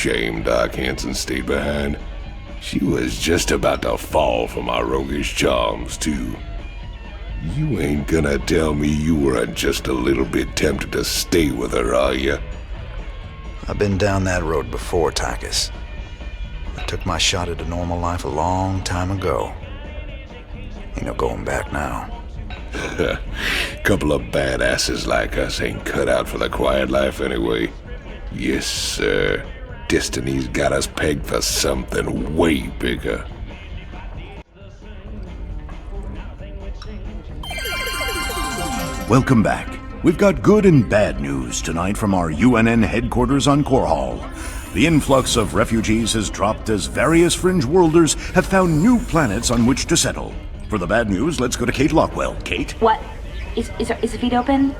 shame Doc Hanson stayed behind. She was just about to fall for my roguish charms, too. You ain't gonna tell me you weren't just a little bit tempted to stay with her, are you? I've been down that road before, Tychus. I took my shot at a normal life a long time ago. Ain't no going back now. Couple of badasses like us ain't cut out for the quiet life anyway. Yes, sir. Destiny's got us pegged for something way bigger. Welcome back. We've got good and bad news tonight from our UNN headquarters on Korhal. The influx of refugees has dropped as various fringe worlders have found new planets on which to settle. For the bad news, let's go to Kate Lockwell. Kate? What? Is the feed open?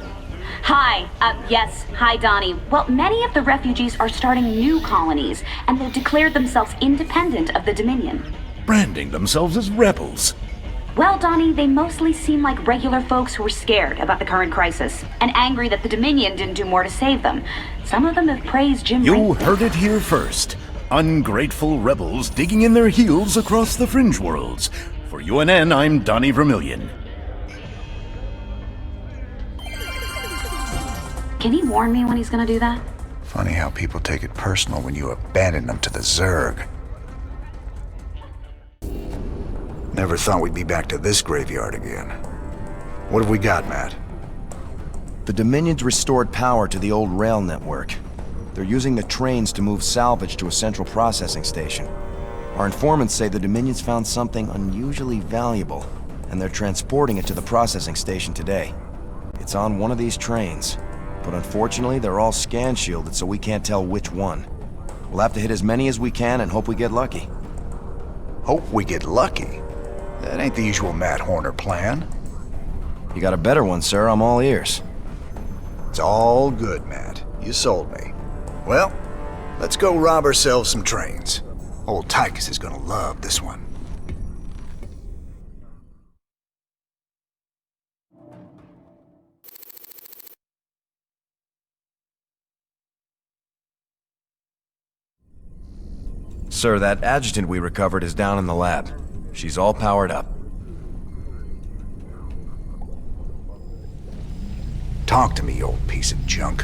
Hi, yes, hi Donnie. Well, many of the refugees are starting new colonies, and they've declared themselves independent of the Dominion. Branding themselves as rebels. Well, Donnie, they mostly seem like regular folks who are scared about the current crisis, and angry that the Dominion didn't do more to save them. Some of them have praised Jim You heard it here first. Ungrateful rebels digging in their heels across the fringe worlds. For UNN, I'm Donnie Vermillion. Can he warn me when he's gonna do that? Funny how people take it personal when you abandon them to the Zerg. Never thought we'd be back to this graveyard again. What have we got, Matt? The Dominion's restored power to the old rail network. They're using the trains to move salvage to a central processing station. Our informants say the Dominion's found something unusually valuable, and they're transporting it to the processing station today. It's on one of these trains, but unfortunately they're all scan shielded, so we can't tell which one. We'll have to hit as many as we can and hope we get lucky. Hope we get lucky? That ain't the usual Matt Horner plan. You got a better one, sir. I'm all ears. It's all good, Matt. You sold me. Well, let's go rob ourselves some trains. Old Tychus is gonna love this one. Sir, that adjutant we recovered is down in the lab. She's all powered up. Talk to me, you old piece of junk.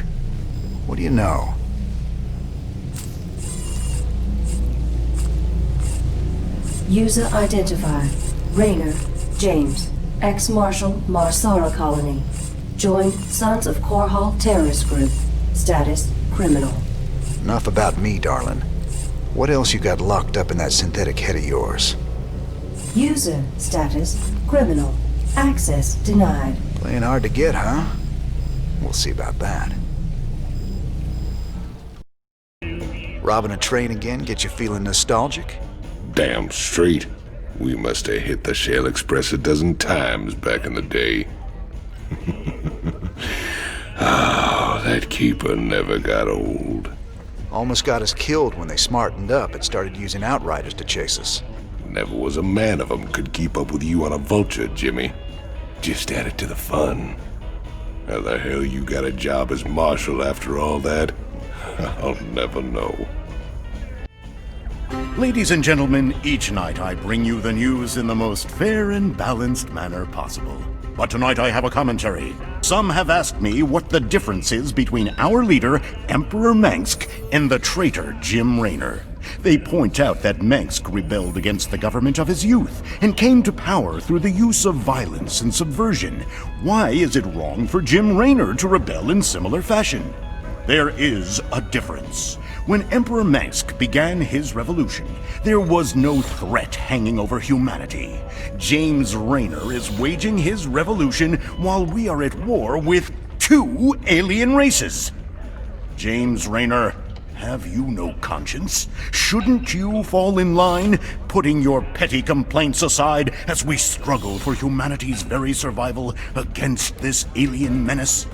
What do you know? User identified. Raynor, James. Ex-Marshal, Marsara Colony. Joined Sons of Korhal Terrorist Group. Status, criminal. Enough about me, darling. What else you got locked up in that synthetic head of yours? User status, criminal. Access denied. Playing hard to get, huh? We'll see about that. Robbing a train again get you feeling nostalgic? Damn straight. We must have hit the Shale Express a dozen times back in the day. Oh, that keeper never got old. Almost got us killed when they smartened up and started using outriders to chase us. Never was a man of them could keep up with you on a vulture, Jimmy. Just added to the fun. How the hell you got a job as marshal after all that? I'll never know. Ladies and gentlemen, each night I bring you the news in the most fair and balanced manner possible. But tonight I have a commentary. Some have asked me what the difference is between our leader, Emperor Mengsk, and the traitor Jim Raynor. They point out that Mengsk rebelled against the government of his youth and came to power through the use of violence and subversion. Why is it wrong for Jim Raynor to rebel in similar fashion? There is a difference. When Emperor Mengsk began his revolution, there was no threat hanging over humanity. James Raynor is waging his revolution while we are at war with 2 alien races. James Raynor, have you no conscience? Shouldn't you fall in line, putting your petty complaints aside as we struggle for humanity's very survival against this alien menace?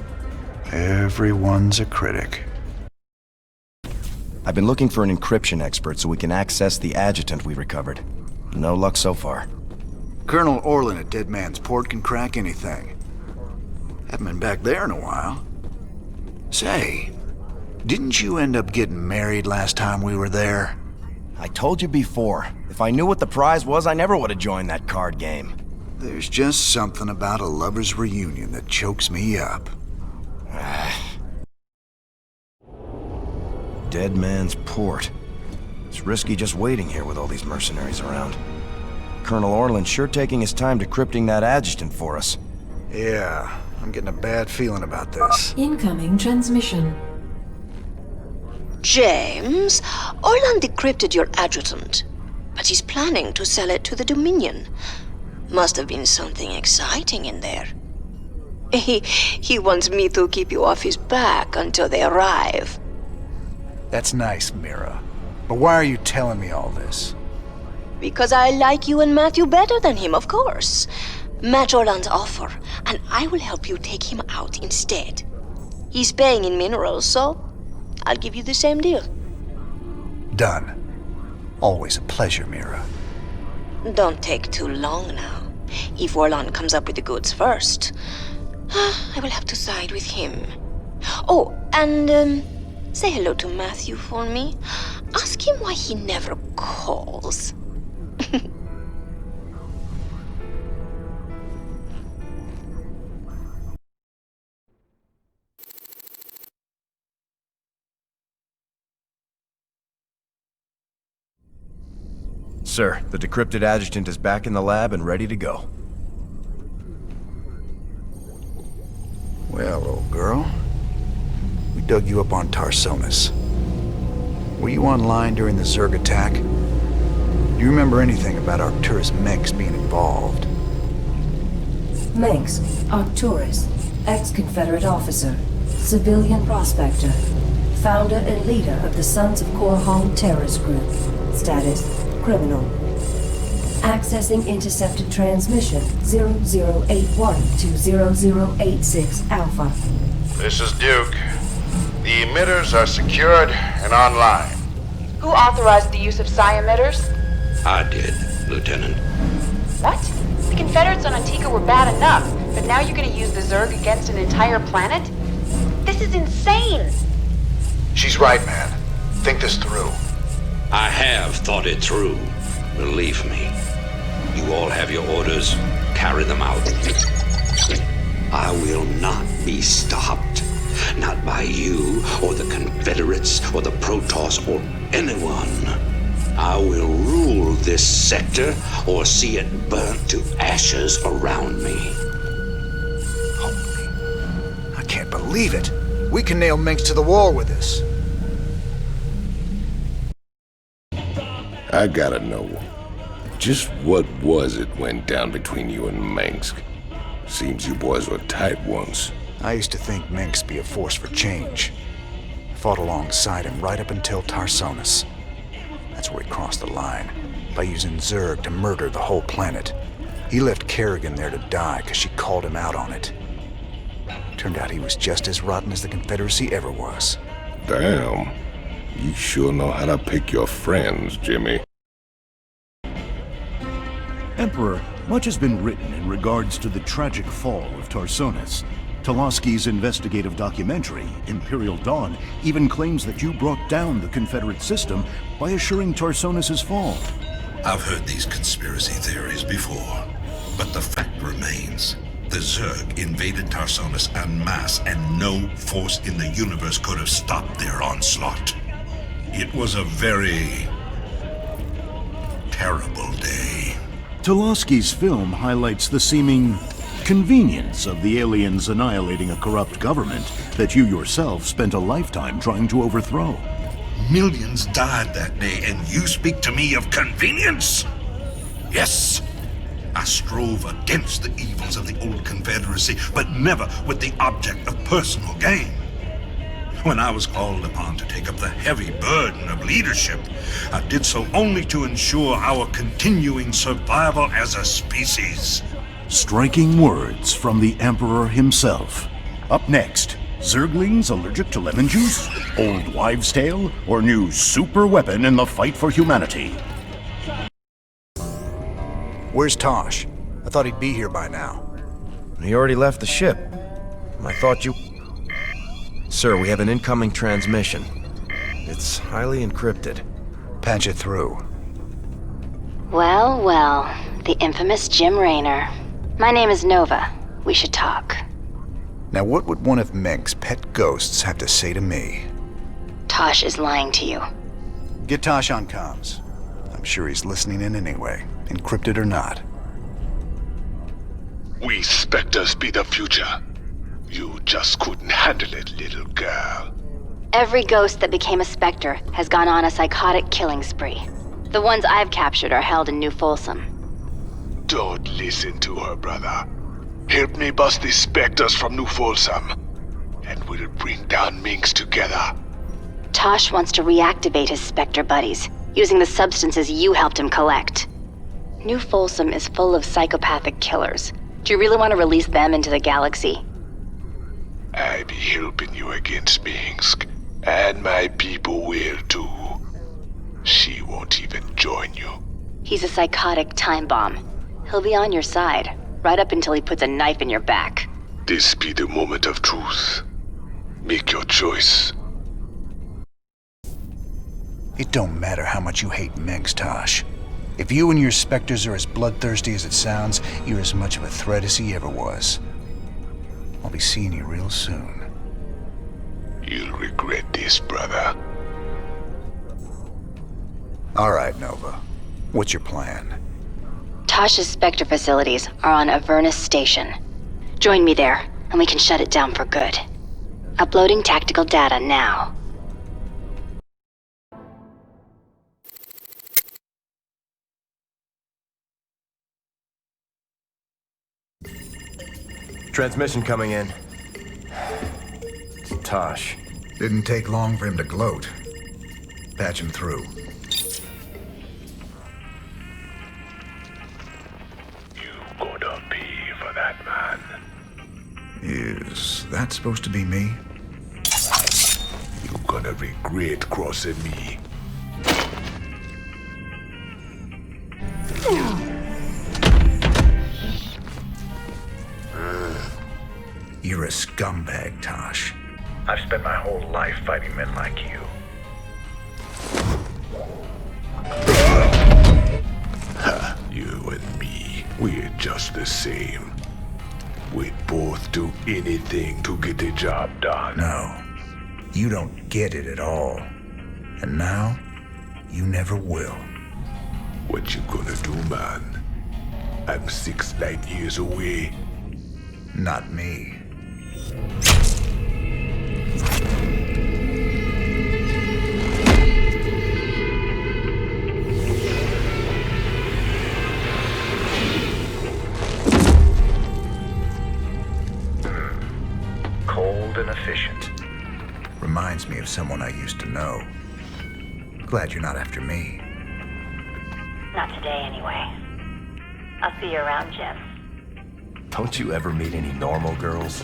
Everyone's a critic. I've been looking for an encryption expert so we can access the adjutant we recovered. No luck so far. Colonel Orlin at Dead Man's Port can crack anything. Haven't been back there in a while. Say, Didn't you end up getting married last time we were there? I told you before, if I knew what the prize was, I never would have joined that card game. There's just something about a lover's reunion that chokes me up. Dead Man's Port. It's risky just waiting here with all these mercenaries around. Colonel Orland's sure taking his time decrypting that adjutant for us. Yeah, I'm getting a bad feeling about this. Incoming transmission. James, Orland decrypted your adjutant, but he's planning to sell it to the Dominion. Must have been something exciting in there. He wants me to keep you off his back until they arrive. That's nice, Mira. But why are you telling me all this? Because I like you and Matthew better than him, of course. Match Orland's offer, and I will help you take him out instead. He's paying in minerals, so I'll give you the same deal. Done. Always a pleasure, Mira. Don't take too long now. If Orland comes up with the goods first, I will have to side with him. Oh, and say hello to Matthew for me. Ask him why he never calls. Sir, the decrypted adjutant is back in the lab and ready to go. Well, old girl, we dug you up on Tarsonis. Were you online during the Zerg attack? Do you remember anything about Arcturus Menks being involved? Menks, Arcturus, ex-Confederate officer, civilian prospector, founder and leader of the Sons of Korhal terrorist group. Status, criminal. Accessing intercepted transmission 0081 to 0086 Alpha. This is Duke. The emitters are secured and online. Who authorized the use of psi emitters? I did, Lieutenant. What? The Confederates on Antigua were bad enough, but now you're gonna use the Zerg against an entire planet? This is insane! She's right, man. Think this through. I have thought it through. Believe me. You all have your orders. Carry them out. I will not be stopped. Not by you, or the Confederates, or the Protoss, or anyone. I will rule this sector, or see it burnt to ashes around me. I can't believe it. We can nail Menks to the wall with this. I gotta know, just what was it went down between you and Mansk? Seems you boys were tight once. I used to think Menks be a force for change. Fought alongside him right up until Tarsonis. That's where he crossed the line, by using Zerg to murder the whole planet. He left Kerrigan there to die because she called him out on it. Turned out he was just as rotten as the Confederacy ever was. Damn. You sure know how to pick your friends, Jimmy. Emperor, much has been written in regards to the tragic fall of Tarsonis. Toloski's investigative documentary, Imperial Dawn, even claims that you brought down the Confederate system by assuring Tarsonis' fall. I've heard these conspiracy theories before, but the fact remains. The Zerg invaded Tarsonis en masse, and no force in the universe could have stopped their onslaught. It was a very terrible day. Toloski's film highlights the seeming convenience of the aliens annihilating a corrupt government that you yourself spent a lifetime trying to overthrow. Millions died that day, and you speak to me of convenience? Yes, I strove against the evils of the old Confederacy, but never with the object of personal gain. When I was called upon to take up the heavy burden of leadership, I did so only to ensure our continuing survival as a species. Striking words from the Emperor himself. Up next, Zerglings allergic to lemon juice? Old wives' tale? Or new super weapon in the fight for humanity? Where's Tosh? I thought he'd be here by now. He already left the ship. I thought you... Sir, we have an incoming transmission. It's highly encrypted. Patch it through. Well, well. The infamous Jim Raynor. My name is Nova. We should talk. Now what would one of Mink's pet ghosts have to say to me? Tosh is lying to you. Get Tosh on comms. I'm sure he's listening in anyway, encrypted or not. We Spectres be the future. You just couldn't handle it, little girl. Every ghost that became a Spectre has gone on a psychotic killing spree. The ones I've captured are held in New Folsom. Don't listen to her, brother. Help me bust the Spectres from New Folsom, and we'll bring down Minx together. Tosh wants to reactivate his Spectre buddies, using the substances you helped him collect. New Folsom is full of psychopathic killers. Do you really want to release them into the galaxy? I be helping you against Minsk, and my people will too. She won't even join you. He's a psychotic time bomb. He'll be on your side, right up until he puts a knife in your back. This be the moment of truth. Make your choice. It don't matter how much you hate Minx, Tosh. If you and your Spectres are as bloodthirsty as it sounds, you're as much of a threat as he ever was. I'll be seeing you real soon. You'll regret this, brother. All right, Nova. What's your plan? Tosh's Spectre facilities are on Avernus Station. Join me there, and we can shut it down for good. Uploading tactical data now. Transmission coming in. It's Tosh. Didn't take long for him to gloat. Patch him through. You gonna pay for that, man. Is that supposed to be me? You gonna regret crossing me. You're a scumbag, Tosh. I've spent my whole life fighting men like you. You and me, we're just the same. We'd both do anything to get the job done. No, you don't get it at all. And now, you never will. What you gonna do, man? I'm 6 light years away. Not me. Cold and efficient. Reminds me of someone I used to know. Glad you're not after me. Not today, anyway. I'll see you around, Jim. Don't you ever meet any normal girls?